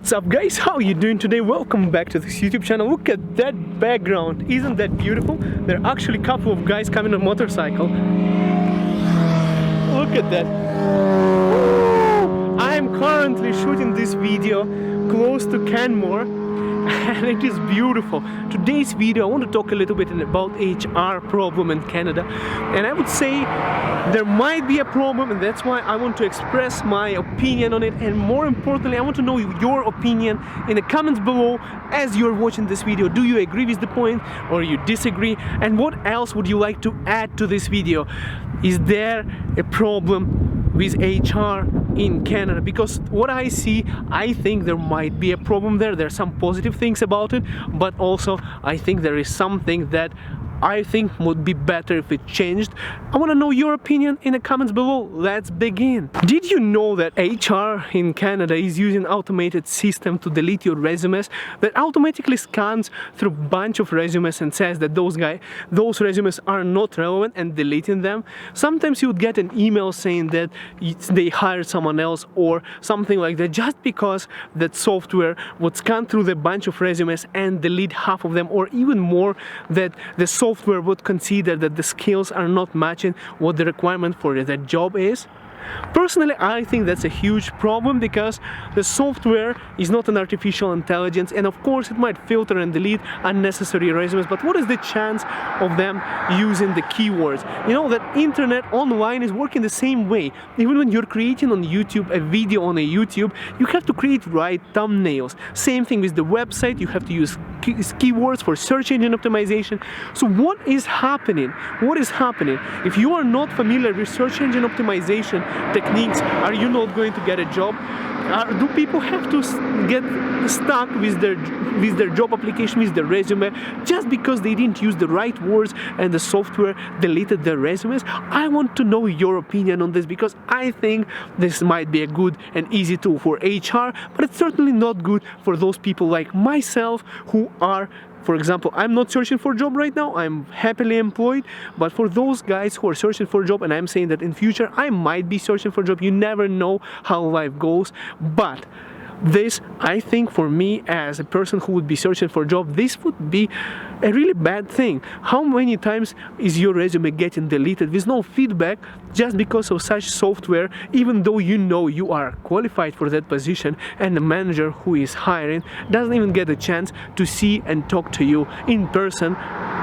What's up guys, how are you doing today? Welcome back to this YouTube channel. Look at that background, isn't that beautiful? There are actually a couple of guys coming on a motorcycle. Look at that. I am currently shooting this video close to Canmore and it is beautiful. Today's video I want to talk a little bit about HR problem in Canada, and I would say there might be a problem, and that's why I want to express my opinion on it. And more importantly, I want to know your opinion in the comments below as you're watching this video. Do you agree with the point or you disagree? And what else would you like to add to this video? Is there a problem with HR in Canada? Because what I see, I think there might be a problem there. There are some positive things about it, but also I think there is something that I think would be better if it changed. I want to know your opinion in the comments below. Let's begin. Did you know that HR in Canada is using automated system to delete your resumes, that automatically scans through a bunch of resumes and says that those resumes are not relevant and deleting them? Sometimes you would get an email saying that they hired someone else or something like that, just because that software would scan through the bunch of resumes and delete half of them, or even more, that the software would consider that the skills are not matching what the requirement for that job is. Personally, I think that's a huge problem, because the software is not an artificial intelligence, and of course it might filter and delete unnecessary resumes, but what is the chance of them using the keywords? You know that internet online is working the same way. Even when you're creating on YouTube a video on a YouTube, you have to create right thumbnails. Same thing with the website, you have to use keywords for search engine optimization. So what is happening? What is happening? If you are not familiar with search engine optimization techniques, are you not going to get a job? Do people have to get stuck with their job application, with their resume, just because they didn't use the right words and the software deleted their resumes? I want to know your opinion on this, because I think this might be a good and easy tool for HR, but it's certainly not good for those people like myself who are, for example, I'm not searching for a job right now, I'm happily employed, but for those guys who are searching for a job, and I'm saying that in future I might be searching for a job, you never know how life goes, but this, I think, for me as a person who would be searching for a job, this would be a really bad thing. How many times is your resume getting deleted with no feedback just because of such software, even though you know you are qualified for that position, and the manager who is hiring doesn't even get a chance to see and talk to you in person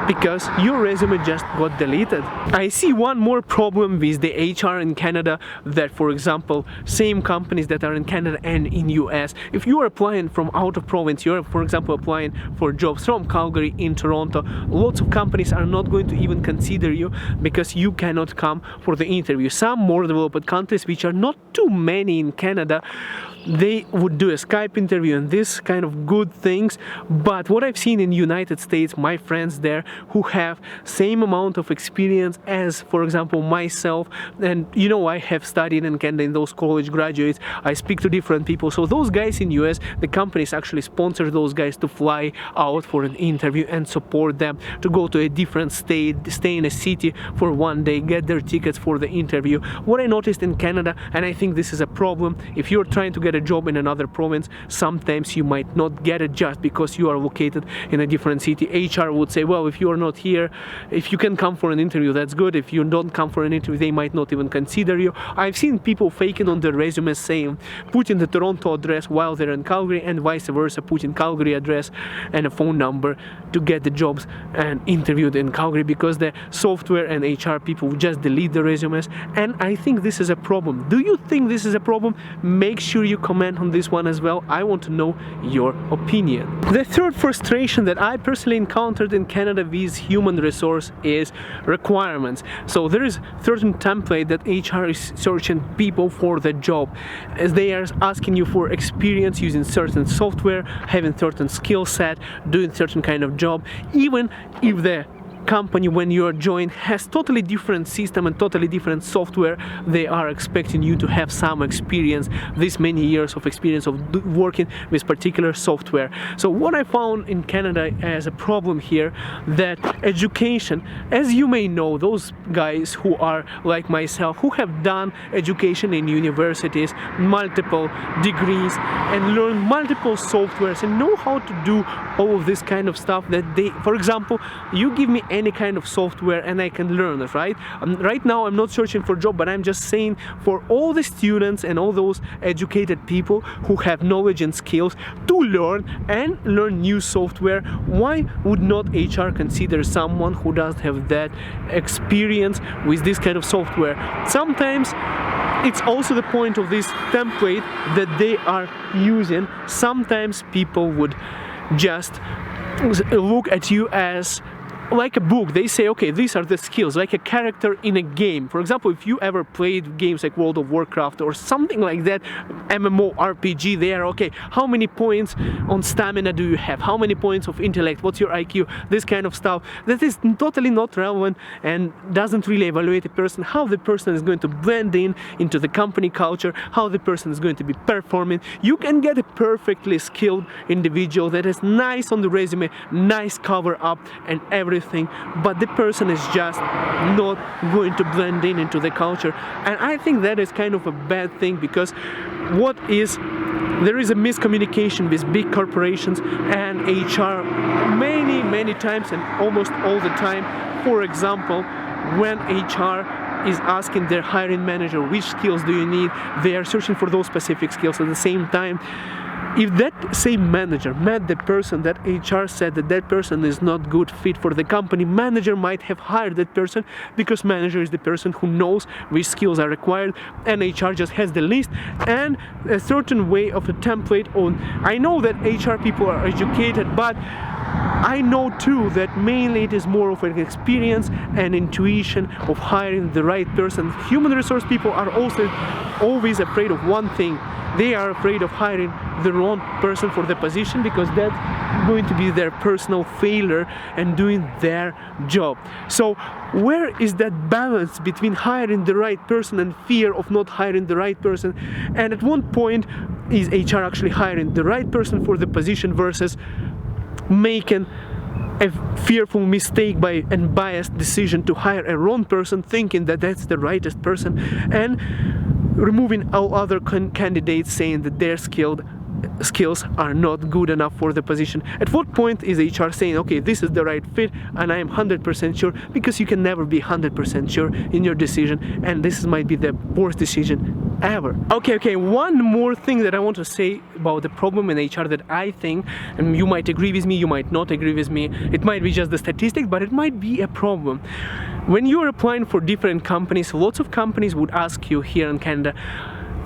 because your resume just got deleted. I see one more problem with the HR in Canada, that, for example, same companies that are in Canada and in US, if you are applying from out of province, you're, for example, applying for jobs from Calgary in Toronto, lots of companies are not going to even consider you because you cannot come for the interview. Some more developed countries, which are not too many in Canada, they would do a Skype interview and this kind of good things. But what I've seen in United States, my friends there who have same amount of experience as, for example, myself, and you know, I have studied in Canada in those college graduates, I speak to different people, so those guys in US, the companies actually sponsor those guys to fly out for an interview and support them to go to a different state, stay in a city for one day, get their tickets for the interview. What I noticed in Canada, and I think this is a problem, if you're trying to get a job in another province, sometimes you might not get it just because you are located in a different city. HR would say, well, if you are not here, if you can come for an interview, that's good. If you don't come for an interview, they might not even consider you. I've seen people faking on their resumes, saying, put in the Toronto address while they're in Calgary, and vice versa, put in Calgary address and a phone number to get the jobs and interviewed in Calgary, because the software and HR people just delete the resumes. And I think this is a problem. Do you think this is a problem? Make sure you comment on this one as well. I want to know your opinion. The third frustration that I personally encountered in Canada with human resource is requirements. So there is certain template that HR is searching people for the job, as they are asking you for experience using certain software, having certain skill set, doing certain kind of job. Even if the company, when you are joined, has totally different system and totally different software. They are expecting you to have some experience, this many years of experience of working with particular software. So what I found in Canada as a problem here, that education, as you may know, those guys who are like myself, who have done education in universities, multiple degrees, and learn multiple softwares and know how to do all of this kind of stuff, that they, for example, you give me any kind of software and I can learn it, right? Right now I'm not searching for a job, but I'm just saying, for all the students and all those educated people who have knowledge and skills to learn new software, why would not HR consider someone who does have that experience with this kind of software? Sometimes it's also the point of this template that they are using. Sometimes people would just look at you as like a book. They say, okay, these are the skills, like a character in a game. For example, if you ever played games like World of Warcraft or something like that, MMORPG, they are, okay, how many points on stamina do you have? How many points of intellect? What's your IQ? This kind of stuff. That is totally not relevant and doesn't really evaluate a person, how the person is going to blend in into the company culture, how the person is going to be performing. You can get a perfectly skilled individual that is nice on the resume, nice cover up and everything, but the person is just not going to blend in into the culture. And I think that is kind of a bad thing, because there is a miscommunication with big corporations and HR many times, and almost all the time. For example, when HR is asking their hiring manager, which skills do you need, they are searching for those specific skills. At the same time, if that same manager met the person that HR said that person is not good fit for the company, manager might have hired that person, because manager is the person who knows which skills are required, and HR just has the list and a certain way of a template on. I know that HR people are educated, but I know too that mainly it is more of an experience and intuition of hiring the right person. Human resource people are also always afraid of one thing. They are afraid of hiring the wrong person for the position, because that's going to be their personal failure and doing their job. So where is that balance between hiring the right person and fear of not hiring the right person? And at one point, is HR actually hiring the right person for the position versus making a fearful mistake and biased decision to hire a wrong person, thinking that that's the rightest person, and removing all other candidates, saying that their skills are not good enough for the position? At what point is HR saying, okay, this is the right fit and I am 100% sure? Because you can never be 100% sure in your decision, and this might be the worst decision ever. Okay, one more thing that I want to say about the problem in HR that I think, and you might agree with me, you might not agree with me, it might be just the statistic, but it might be a problem. When you're applying for different companies, lots of companies would ask you here in Canada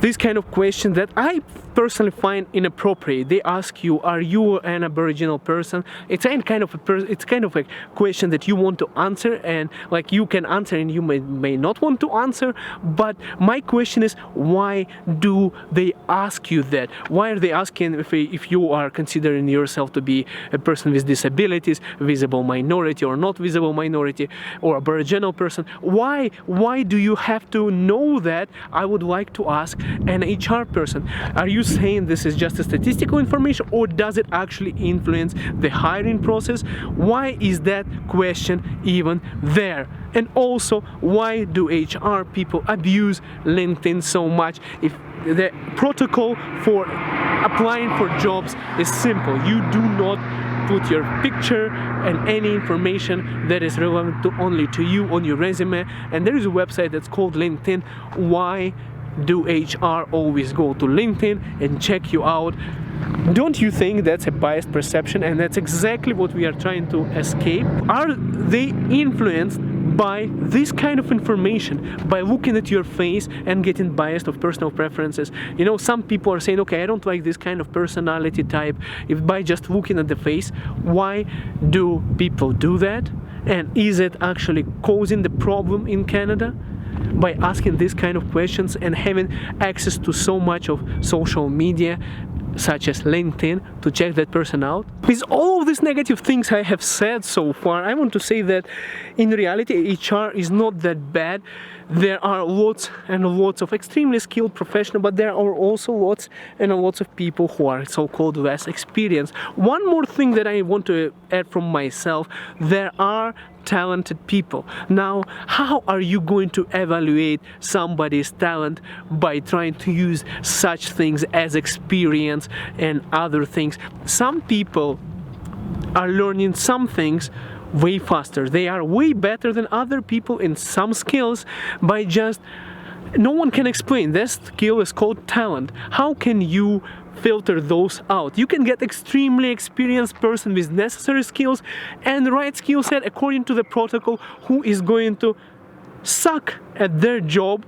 this kind of question that I personally find inappropriate. They ask you, are you an Aboriginal person? It's kind of a question that you want to answer, and like you can answer and you may not want to answer. But my question is, why do they ask you that? Why are they asking if you are considering yourself to be a person with disabilities, visible minority or not visible minority, or Aboriginal person? Why do you have to know that? I would like to ask an HR person. Are you saying this is just a statistical information, or does it actually influence the hiring process? Why is that question even there? And also, why do HR people abuse LinkedIn so much? If the protocol for applying for jobs is simple, you do not put your picture and any information that is relevant only to you on your resume. And there is a website that's called LinkedIn. Why do HR always go to LinkedIn and check you out? Don't you think that's a biased perception? And that's exactly what we are trying to escape. Are they influenced by this kind of information, by looking at your face and getting biased of personal preferences? You know, some people are saying, okay, I don't like this kind of personality type, if by just looking at the face. Why do people do that? And is it actually causing the problem in Canada? By asking these kind of questions and having access to so much of social media, such as LinkedIn to check that person out. With all of these negative things I have said so far, I want to say that in reality HR is not that bad. There are lots and lots of extremely skilled professionals, but there are also lots and lots of people who are so-called less experienced. One more thing that I want to add from myself, there are talented people. Now, how are you going to evaluate somebody's talent by trying to use such things as experience and other things? Some people are learning some things way faster. They are way better than other people in some skills by just, no one can explain. This skill is called talent. How can you filter those out? You can get extremely experienced person with necessary skills and the right skill set according to the protocol who is going to suck at their job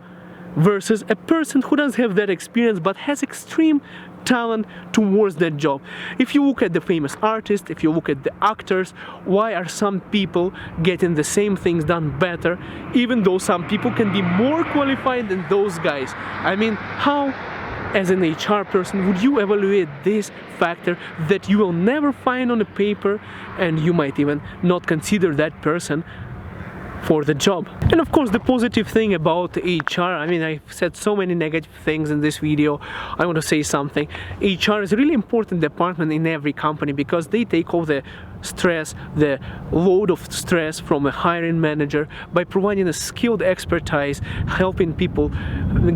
versus a person who doesn't have that experience but has extreme talent towards that job. If you look at the famous artists, if you look at the actors, why are some people getting the same things done better, even though some people can be more qualified than those guys? I mean, how, as an HR person, would you evaluate this factor that you will never find on a paper, and you might even not consider that person for the job? And of course, the positive thing about HR, I mean, I've said so many negative things in this video. I want to say something. HR is a really important department in every company because they take all the stress, the load of stress from a hiring manager by providing a skilled expertise, helping people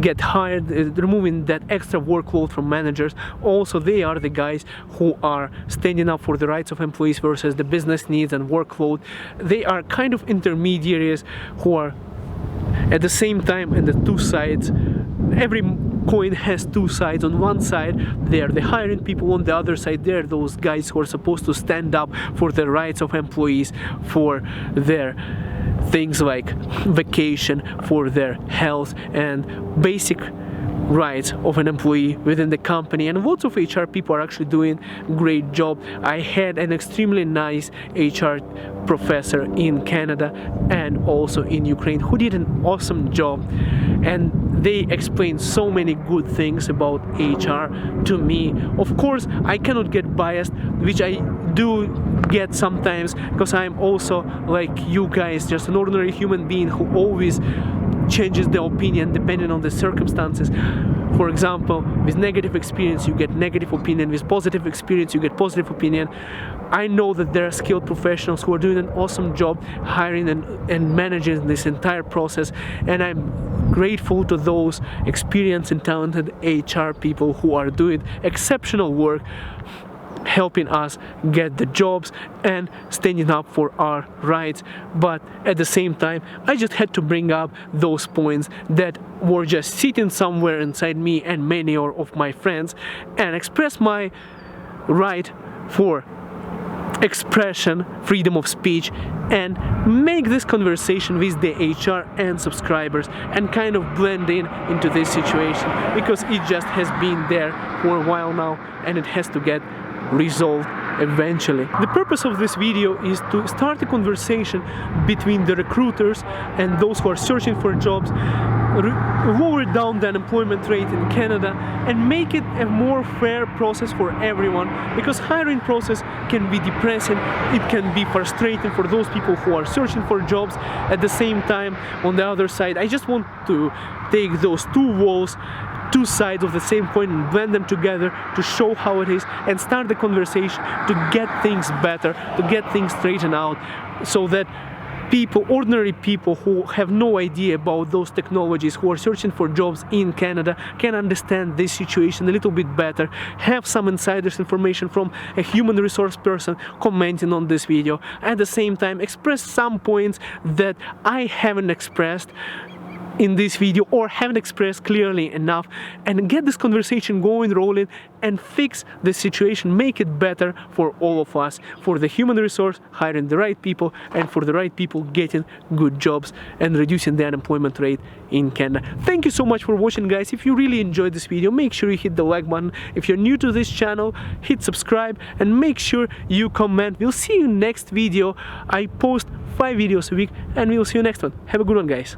get hired, removing that extra workload from managers. Also, they are the guys who are standing up for the rights of employees versus the business needs and workload. They are kind of intermediaries who are at the same time in the two sides. Every coin has two sides. On one side, they are the hiring people. On the other side, they're those guys who are supposed to stand up for the rights of employees, for their things like vacation, for their health and basic rights of an employee within the company. And lots of HR people are actually doing a great job. I had an extremely nice HR professor in Canada and also in Ukraine who did an awesome job, and they explained so many good things about HR to me. Of course, I cannot get biased, which I do get sometimes because I'm also like you guys, just an ordinary human being who always changes the opinion depending on the circumstances. For example, with negative experience you get negative opinion, with positive experience you get positive opinion. I know that there are skilled professionals who are doing an awesome job hiring and managing this entire process, and I'm grateful to those experienced and talented HR people who are doing exceptional work, helping us get the jobs and standing up for our rights. But at the same time, I just had to bring up those points that were just sitting somewhere inside me and many of my friends, and express my right for expression, freedom of speech, and make this conversation with the HR and subscribers and kind of blend into this situation, because it just has been there for a while now and it has to get resolved eventually. The purpose of this video is to start a conversation between the recruiters and those who are searching for jobs, lower down the unemployment rate in Canada and make it a more fair process for everyone, because hiring process can be depressing, it can be frustrating for those people who are searching for jobs. At the same time, on the other side, I just want to take those two sides of the same coin and blend them together to show how it is and start the conversation to get things better, to get things straightened out, so that people, ordinary people who have no idea about those technologies, who are searching for jobs in Canada, can understand this situation a little bit better, have some insider's information from a human resource person commenting on this video. At the same time, express some points that I haven't expressed in this video or haven't expressed clearly enough, and get this conversation going, rolling, and fix the situation, make it better for all of us, for the human resource hiring the right people, and for the right people getting good jobs and reducing the unemployment rate in Canada. Thank you so much for watching, guys. If you really enjoyed this video, make sure you hit the like button. If you're new to this channel, hit subscribe and make sure you comment. We'll see you next video. I post 5 videos a week, and we'll see you next one. Have a good one, guys.